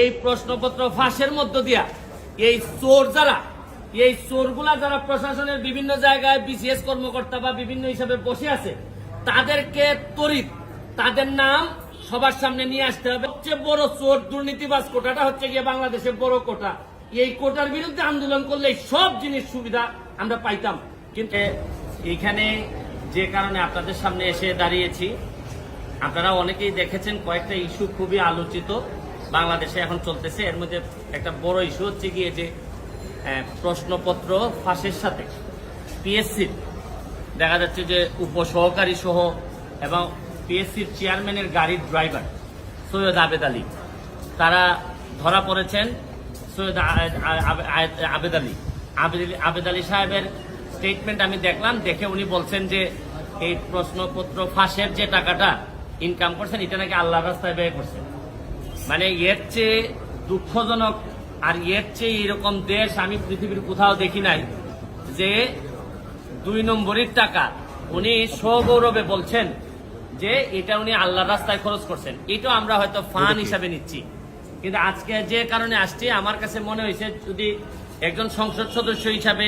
এই প্রশ্নপত্র ফাঁসের মধ্য দিয়া এই চোরগুলা যারা প্রশাসনের বিভিন্ন জায়গায় বিসিএস কর্মকর্তা বা বিভিন্ন হিসাবে বসে আছে তাদেরকে তড়িৎ তাদের নাম সবার সামনে নিয়ে আসতে হবে। সবচেয়ে বড় চোর দুর্নীতিবাজ কোটাটা হচ্ছে গিয়ে বাংলাদেশের বড় কোটা। এই কোটার বিরুদ্ধে আন্দোলন করলে সব জিনিস সুবিধা আমরা পাইতাম। কিন্তু এইখানে যে কারণে আপনাদের সামনে এসে দাঁড়িয়েছি, আপনারা অনেকেই দেখেছেন কয়েকটা ইস্যু খুবই আলোচিত বাংলাদেশে এখন চলতেছে। এর মধ্যে একটা বড় ইস্যু হচ্ছে গিয়ে যে প্রশ্নপত্র ফাঁসের সাথে পিএসসির দেখা যাচ্ছে যে উপসহকারী সহ এবং পিএসসির চেয়ারম্যানের গাড়ির ড্রাইভার সৈয়দ আবেদ আলী, তারা ধরা পড়েছেন। সৈয়দ আবেদ আলী সাহেবের স্টেটমেন্ট আমি দেখলাম, দেখে উনি বলছেন যে এই প্রশ্নপত্র ফাঁসের যে টাকাটা ইনকাম করছেন এটা নাকি আল্লাহর রাস্তায় ব্যয় করছেন। মানে এর চেয়ে দুঃখজনক আর এর চেয়ে এরকম দেশ আমি পৃথিবীর কোথাও দেখি নাই যে 2 নম্বরের টাকা উনি সগৌরবে বলছেন যে এটা উনি আল্লাহর রাস্তায় খরচ করছেন। এটা আমরা হয়তো ফান হিসাবে নিচ্ছি, কিন্তু আজকে যে কারণে আসছি আমার কাছে মনে হয়েছে যদি একজন সংসদ সদস্য হিসাবে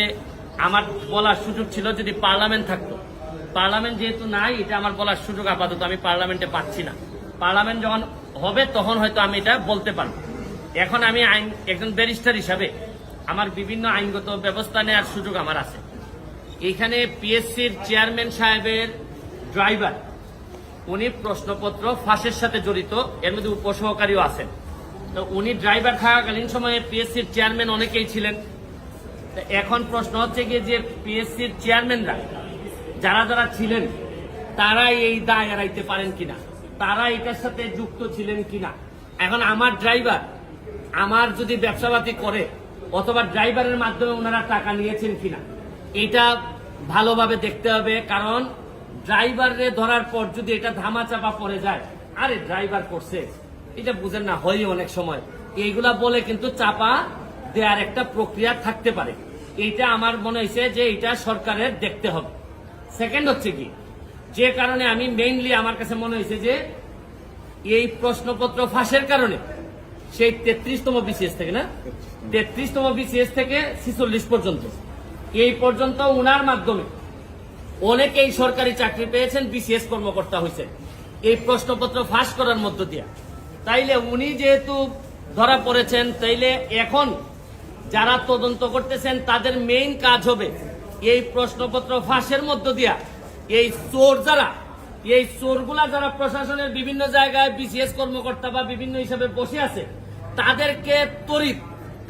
আমার বলার সুযোগ ছিল, যদি পার্লামেন্ট থাকতো। পার্লামেন্ট যেহেতু নাই, এটা আমার বলার সুযোগ আপাতত আমি পার্লামেন্টে পাচ্ছি না। পার্লামেন্ট যখন হবে তখন হয়তো আমি এটা বলতে পারবো। এখন আমি একজন ব্যারিস্টার হিসাবে আমার বিভিন্ন আইনগত ব্যবস্থা নেওয়ার সুযোগ আমার আছে। এখানে পিএসসির চেয়ারম্যান সাহেবের ড্রাইভার উনি প্রশ্নপত্র ফাঁসের সাথে জড়িত, এর মধ্যে উপসহকারীও আছেন। তো উনি ড্রাইভার থাকাকালীন সময়ে পিএসসির চেয়ারম্যান অনেকেই ছিলেন। এখন প্রশ্ন হচ্ছে গিয়ে যে পিএসসির চেয়ারম্যানরা যারা যারা ছিলেন তারা এই দায় এড়াইতে পারেন কিনা, তারা এটার সাথে যুক্ত ছিলেন কিনা। এখন আমার ড্রাইভার আমার যদি ব্যবসাপাতি করে অথবা ড্রাইভারের মাধ্যমে ওনারা টাকা নিয়েছেন কিনা এটা ভালোভাবে দেখতে হবে। কারণ ড্রাইভারে ধরার পর যদি এটা ধামাচাপা পড়ে যায়, আরে ড্রাইভার করছে এটা বুঝেন না, হয় অনেক সময় এইগুলা বলে কিন্তু চাপা দেওয়ার একটা প্রক্রিয়া থাকতে পারে। এইটা আমার মনে হয়েছে যে এটা সরকারের দেখতে হবে। সেকেন্ড হচ্ছে কি, যে কারণে আমি মেইনলি আমার কাছে মনে হয়েছে যে এই প্রশ্নপত্র ফাঁসের কারণে সেই 33তম বিসিএস থেকে 33তম বিসিএস থেকে 46 পর্যন্ত এই পর্যন্ত উনার মাধ্যমে অনেকেই সরকারি চাকরি পেয়েছেন, বিসিএস কর্মকর্তা হয়েছেন এই প্রশ্নপত্র ফাঁস করার মধ্য দিয়ে। তাইলে উনি যেহেতু ধরা পড়েছেন, তাইলে এখন যারা তদন্ত করতেছেন তাদের মেইন কাজ হবে এই প্রশ্নপত্র ফাঁসের মধ্য দিয়া এই চোরগুলা যারা প্রশাসনের বিভিন্ন জায়গায় বিসিএস কর্মকর্তা বা বিভিন্ন হিসাবে বসে আছে তাদেরকে তড়িৎ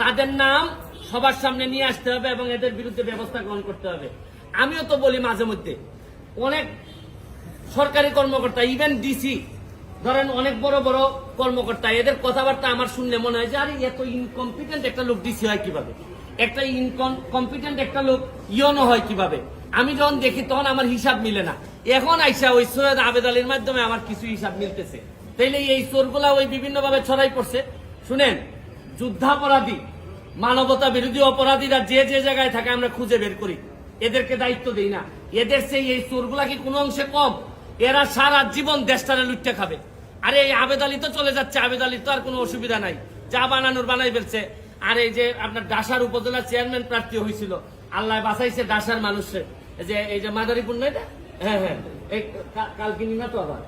তাদের নাম সবার সামনে নিয়ে আসতে হবে এবং এদের বিরুদ্ধে ব্যবস্থা গ্রহণ করতে হবে। আমিও তো বলি মাঝে মধ্যে অনেক সরকারি কর্মকর্তা, ইভেন ডিসি ধরেন অনেক বড় বড় কর্মকর্তা, এদের কথাবার্তা আমার শুনলে মনে হয় যে আরে এত ইনকম্পিটেন্ট একটা লোক ডিসি হয় কিভাবে, একটা ইনকম্পিটেন্ট একটা লোক ইয়নো হয় কিভাবে। আমি যখন দেখি তখন আমার হিসাব মিলে না। এখন আইসা ওই সৈয়দ আবেদ আলীর মাধ্যমে আমার কিছু হিসাব মিলতেছে। তাইলে এই চোরগুলা ওই বিভিন্ন ভাবে ছড়াই পড়ছে। শুনেন, যুদ্ধাপরাধী মানবতা বিরোধী অপরাধীরা যে যে জায়গায় থাকে আমরা খুঁজে বের করি, এদেরকে দায়িত্ব দেই না। এদের সেই এই চোরগুলা কি কোনো অংশে কম? এরা সারা জীবন দেশটারে লুটতে খাবে। আরে এই আবেদ আলী তো চলে যাচ্ছে, আবেদ আলীর তো আর কোনো অসুবিধা নাই, যা বানানোর বানাই ফেলছে। আর এই যে আপনার ডাসার উপজেলা চেয়ারম্যান প্রার্থী হয়েছিল, আল্লাহ বাঁচাইছে ডাসার মানুষের, এই যে মাদারীপুর না এটা, হ্যাঁ এই কালকিনি না তো আবার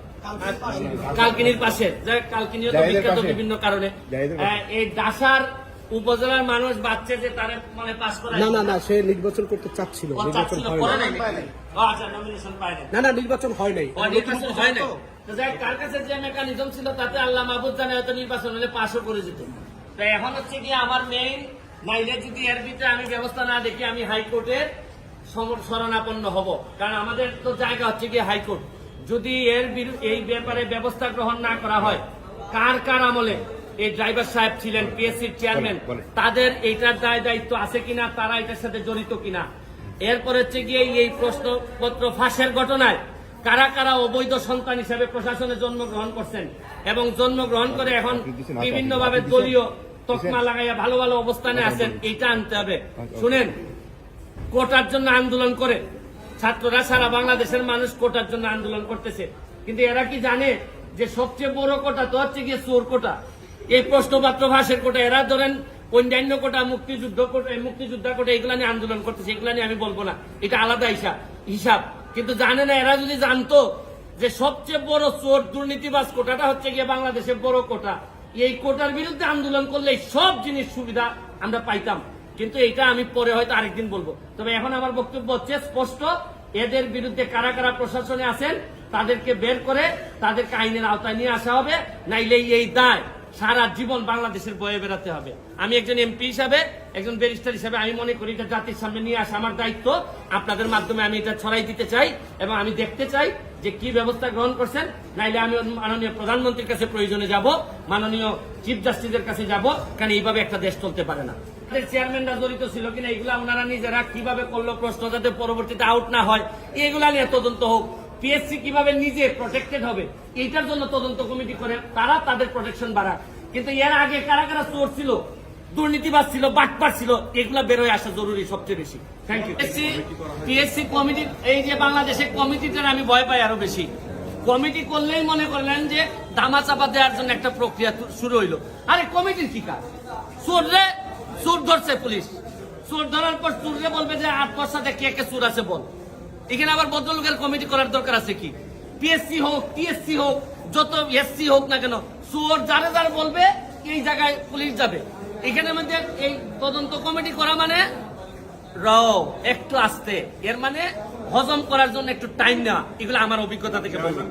কালকিনির পাশে, কালকিনিও তো বিখ্যাত বিভিন্ন কারণে। এই ডাসার উপজেলার মানুষ বাচ্চা যে তার মানে পাস করা না সে নির্বাচন করতে চাচ্ছিল, নির্বাচন হয় নাই। নির্বাচন হয় নাই। তার কাছে যে মেকানিজম ছিল তাতে আল্লাহ মাহবুব জানে হয়তো নির্বাচন হলে পাশও করে যেত। তো এখন হচ্ছে কি আমার মেইন নাইলে যদি এর ভিতরে আমি ব্যবস্থা না দেখি আমি হাইকোর্টের শরণাপন্ন হব। কারণ আমাদের তো জায়গা হচ্ছে কি হাইকোর্ট। যদি এই ব্যাপারে ব্যবস্থা গ্রহণ না করা হয়, কার আমলে এই ড্রাইভার সাহেব ছিলেন, পিএসসির চেয়ারম্যান, তাদের এইটার দায়িত্ব আছে কিনা, তারা এটার সাথে জড়িত কিনা। এরপর হচ্ছে গিয়ে এই প্রশ্নপত্র ফাঁসের ঘটনায় কারা কারা অবৈধ সন্তান হিসেবে প্রশাসনে জন্মগ্রহণ করছেন এবং জন্মগ্রহণ করে এখন বিভিন্ন ভাবে দলীয় তকমা লাগাইয়া ভালো ভালো অবস্থানে আছেন, এইটা আনতে হবে। শুনেন, কোটার জন্য আন্দোলন করে ছাত্ররা, সারা বাংলাদেশের মানুষ কোটার জন্য আন্দোলন করতেছে, কিন্তু এরা কি জানে যে সবচেয়ে বড় কোটা তো হচ্ছে গিয়ে চোর কোটা। এই প্রশ্নপত্র ফাঁসের কোটা, এরা ধরেন অন্যান্য কোটা, মুক্তিযোদ্ধা কোটা, এগুলা নিয়ে আন্দোলন করতেছে, এগুলা নিয়ে আমি বলবো না, এটা আলাদা হিসাব। কিন্তু জানে না, এরা যদি জানতো যে সবচেয়ে বড় চোর দুর্নীতিবাজ কোটাটা হচ্ছে গিয়ে বাংলাদেশের বড় কোটা, এই কোটার বিরুদ্ধে আন্দোলন করলে সব জিনিস সুবিধা আমরা পাইতাম। কিন্তু এটা আমি পরে হয়তো আরেকদিন বলবো। তবে এখন আমার বক্তব্য হচ্ছে স্পষ্ট, এদের বিরুদ্ধে কারা কারা প্রশাসনে আছেন তাদেরকে বের করে তাদেরকে আইনের আওতায় নিয়ে আসা হবে, নাইলে এই দায় সারা জীবন বাংলাদেশের বয়ে বেড়াতে হবে। আমি একজন এমপি হিসাবে, একজন ব্যারিস্টার হিসাবে আমি মনে করি এটা জাতির সামনে নিয়ে আসা আমার দায়িত্ব। আপনাদের মাধ্যমে আমি এটা ছড়াই দিতে চাই এবং আমি দেখতে চাই যে কি ব্যবস্থা গ্রহণ করছেন। নাইলে আমি মাননীয় প্রধানমন্ত্রীর কাছে প্রয়োজনে যাব, মাননীয় চিফ জাস্টিসের কাছে যাব, কারণ এইভাবে একটা দেশ চলতে পারে না। চেয়ারম্যানরা জড়িত ছিল কিনা এগুলা ওনারা নিজেরা কিভাবে করলো, প্রশ্ন যাতে পরবর্তীতে আউট না হয়, এগুলা নিয়ে তদন্ত হোক। পিএসসি কিভাবে নিজে প্রোটেক্টেড হবে এইটার জন্য তদন্ত কমিটি করে তারা তাদের প্রোটেকশন বাড়ায়। কিন্তু এর আগে কারা কারা চোর ছিল, দুর্নীতিবাজ ছিল, বাটপার ছিল, এগুলা বেরোয় আসা জরুরি সবচেয়ে বেশি। Thank you. পিএসসি কমিটি, এই যে বাংলাদেশের কমিটিটার আমি ভয় পাই আরো বেশি। কমিটি করলেই মনে করলেন যে দামা চাপা দেওয়ার জন্য একটা প্রক্রিয়া শুরু হইলো। আরে কমিটির কি কাজ? চোর ধরছে পুলিশ, চোর ধরার পর চোররে বলবে যে ৮ বছর কে কে চোর আছে বল। এখানে আবার ভদ্রলোকের কমিটি করার দরকার আছে কি? পিএসসি হোক, টিএসসি হোক, যত এসসি হোক না কেন, চোর যারা যারা বলবে এই জায়গায় পুলিশ যাবে। এখানে মধ্যে এই তদন্ত কমিটি করা মানে একটু আস্তে, এর মানে হজম করার জন্য একটু টাইম নেওয়া। এগুলো আমার অভিজ্ঞতা থেকে বলবো।